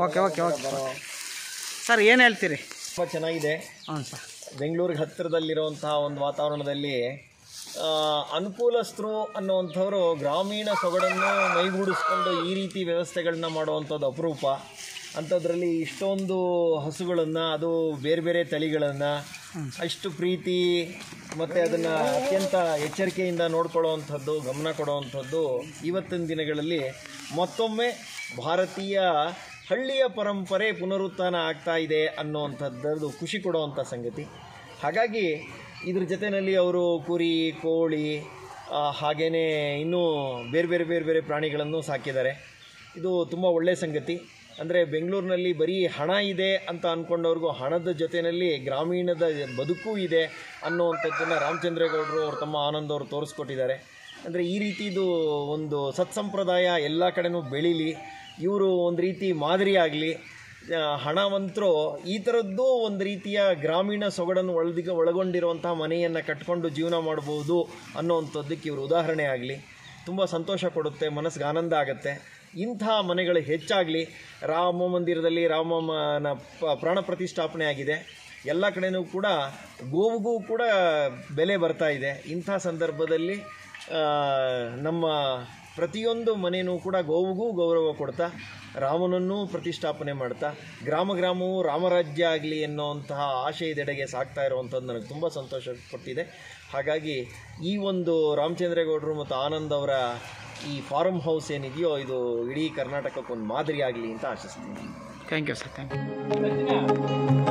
Okay okay okay sir ಏನು ಹೇಳ್ತೀರಿ? ತುಂಬ ಚೆನ್ನಾಗಿದೆ. ಹ್ಞೂ ಸರ್. ಬೆಂಗಳೂರಿಗೆ ಹತ್ತಿರದಲ್ಲಿರುವಂತಹ ಒಂದು ವಾತಾವರಣದಲ್ಲಿ ಅನುಕೂಲಸ್ಥರು ಅನ್ನುವಂಥವರು ಗ್ರಾಮೀಣ ಸೊಗಡನ್ನು ಮೈಗೂಡಿಸ್ಕೊಂಡು ಈ ರೀತಿ ವ್ಯವಸ್ಥೆಗಳನ್ನ ಮಾಡುವಂಥದ್ದು ಅಪರೂಪ. ಅಂಥದ್ರಲ್ಲಿ ಇಷ್ಟೊಂದು ಹಸುಗಳನ್ನು, ಅದು ಬೇರೆ ಬೇರೆ ತಳಿಗಳನ್ನು ಅಷ್ಟು ಪ್ರೀತಿ ಮತ್ತು ಅದನ್ನು ಅತ್ಯಂತ ಎಚ್ಚರಿಕೆಯಿಂದ ನೋಡ್ಕೊಳ್ಳೋವಂಥದ್ದು, ಗಮನ ಕೊಡುವಂಥದ್ದು ಇವತ್ತಿನ ದಿನಗಳಲ್ಲಿ ಮತ್ತೊಮ್ಮೆ ಭಾರತೀಯ ಹಳ್ಳಿಯ ಪರಂಪರೆ ಪುನರುತ್ಥಾನ ಆಗ್ತಾ ಇದೆ ಅನ್ನುವಂಥದ್ದು ಖುಷಿ ಕೊಡುವಂಥ ಸಂಗತಿ. ಹಾಗಾಗಿ ಇದ್ರ ಜೊತೆಯಲ್ಲಿ ಅವರು ಕುರಿ, ಕೋಳಿ, ಹಾಗೆಯೇ ಇನ್ನೂ ಬೇರೆ ಬೇರೆ ಬೇರೆ ಬೇರೆ ಪ್ರಾಣಿಗಳನ್ನು ಸಾಕಿದ್ದಾರೆ. ಇದು ತುಂಬ ಒಳ್ಳೆಯ ಸಂಗತಿ. ಅಂದರೆ ಬೆಂಗಳೂರಿನಲ್ಲಿ ಬರೀ ಹಣ ಇದೆ ಅಂತ ಅಂದ್ಕೊಂಡವ್ರಿಗೂ ಹಣದ ಜೊತೆಯಲ್ಲಿ ಗ್ರಾಮೀಣದ ಬದುಕು ಇದೆ ಅನ್ನುವಂಥದ್ದನ್ನು ರಾಮಚಂದ್ರೇಗೌಡರು ಅವರು ತಮ್ಮ ಆನಂದವರು ತೋರಿಸ್ಕೊಟ್ಟಿದ್ದಾರೆ. ಅಂದರೆ ಈ ರೀತಿದು ಒಂದು ಸತ್ಸಂಪ್ರದಾಯ ಎಲ್ಲ ಕಡೆನೂ ಬೆಳೀಲಿ, ಇವರು ಒಂದು ರೀತಿ ಮಾದರಿ ಆಗಲಿ, ಹಣವಂತರು ಈ ಥರದ್ದು ಒಂದು ರೀತಿಯ ಗ್ರಾಮೀಣ ಸೊಗಡನ್ನು ಒಳಗೊಂಡಿರುವಂಥ ಮನೆಯನ್ನು ಕಟ್ಕೊಂಡು ಜೀವನ ಮಾಡ್ಬೋದು ಅನ್ನೋವಂಥದ್ದಕ್ಕೆ ಇವರು ಉದಾಹರಣೆ ಆಗಲಿ. ತುಂಬ ಸಂತೋಷ ಕೊಡುತ್ತೆ, ಮನಸ್ಸಿಗೆ ಆನಂದ ಆಗುತ್ತೆ. ಇಂಥ ಮನೆಗಳು ಹೆಚ್ಚಾಗಲಿ. ರಾಮ ಮಂದಿರದಲ್ಲಿ ರಾಮನ ಪ್ರಾಣ ಪ್ರತಿಷ್ಠಾಪನೆ ಆಗಿದೆ. ಎಲ್ಲ ಕಡೆಯೂ ಕೂಡ ಗೋವಿಗೂ ಕೂಡ ಬೆಲೆ ಬರ್ತಾ ಇದೆ. ಇಂಥ ಸಂದರ್ಭದಲ್ಲಿ ನಮ್ಮ ಪ್ರತಿಯೊಂದು ಮನೆಯೂ ಕೂಡ ಗೋವಿಗೂ ಗೌರವ ಕೊಡ್ತಾ, ರಾಮನನ್ನೂ ಪ್ರತಿಷ್ಠಾಪನೆ ಮಾಡ್ತಾ, ಗ್ರಾಮವು ರಾಮರಾಜ್ಯ ಆಗಲಿ ಎನ್ನುವಂತಹ ಆಶಯದೆಡೆಗೆ ಸಾಗ್ತಾ ಇರುವಂಥದ್ದು ನನಗೆ ತುಂಬ ಸಂತೋಷ ಕೊಟ್ಟಿದೆ. ಹಾಗಾಗಿ ಈ ಒಂದು ರಾಮಚಂದ್ರೇಗೌಡರು ಮತ್ತು ಆನಂದ್ ಅವರ ಈ ಫಾರ್ಮ್ ಹೌಸ್ ಏನಿದೆಯೋ ಇದು ಇಡೀ ಕರ್ನಾಟಕಕ್ಕೊಂದು ಮಾದರಿ ಆಗಲಿ ಅಂತ ಆಶಿಸ್ತೀನಿ. Thank you sir. Thank you.